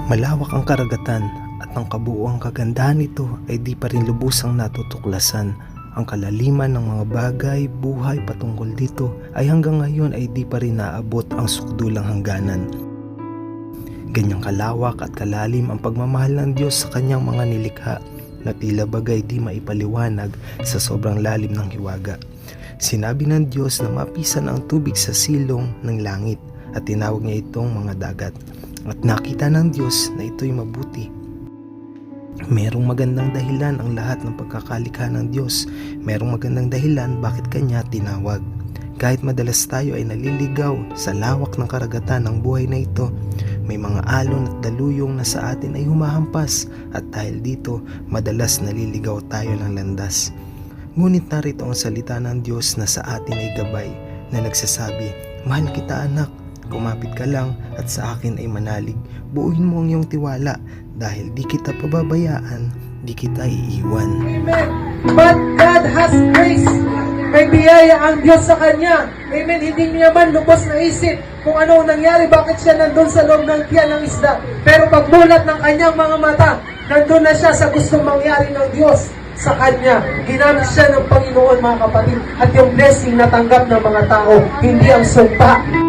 Malawak ang karagatan at ang kabuuang kagandahan nito ay di pa rin lubusang natutuklasan. Ang kalaliman ng mga bagay, buhay patungkol dito ay hanggang ngayon ay di pa rin naabot ang sukdulang hangganan. Ganyang kalawak at kalalim ang pagmamahal ng Diyos sa kanyang mga nilikha na tila bagay di maipaliwanag sa sobrang lalim ng hiwaga. Sinabi ng Diyos na mapisan ang tubig sa silong ng langit at tinawag niya itong mga dagat. At nakita ng Diyos na ito'y mabuti. Merong magandang dahilan ang lahat ng pagkakalikha ng Diyos. Merong magandang dahilan bakit kanya tinawag. Kahit madalas tayo ay naliligaw sa lawak ng karagatan ng buhay na ito, may mga alon at daluyong na sa atin ay humahampas at dahil dito, madalas naliligaw tayo ng landas. Ngunit narito ang salita ng Diyos na sa atin ay gabay na nagsasabi, "Mahal kita anak, kumapit ka lang at sa akin ay manalig. Buuin mo ang iyong tiwala dahil di kita pababayaan, di kita iiwan." Amen. But God has grace. May biyaya ang Diyos sa Kanya. Amen. Hindi niya man lubos na isip kung ano ang nangyari, bakit siya nandun sa loob ng tiyan ng isda. Pero pagmulat ng kanyang mga mata, nandun na siya sa gustong mangyari ng Diyos sa Kanya. Ginamit siya ng Panginoon, mga kapatid. At yung blessing na tanggap ng mga tao, hindi ang sumpa.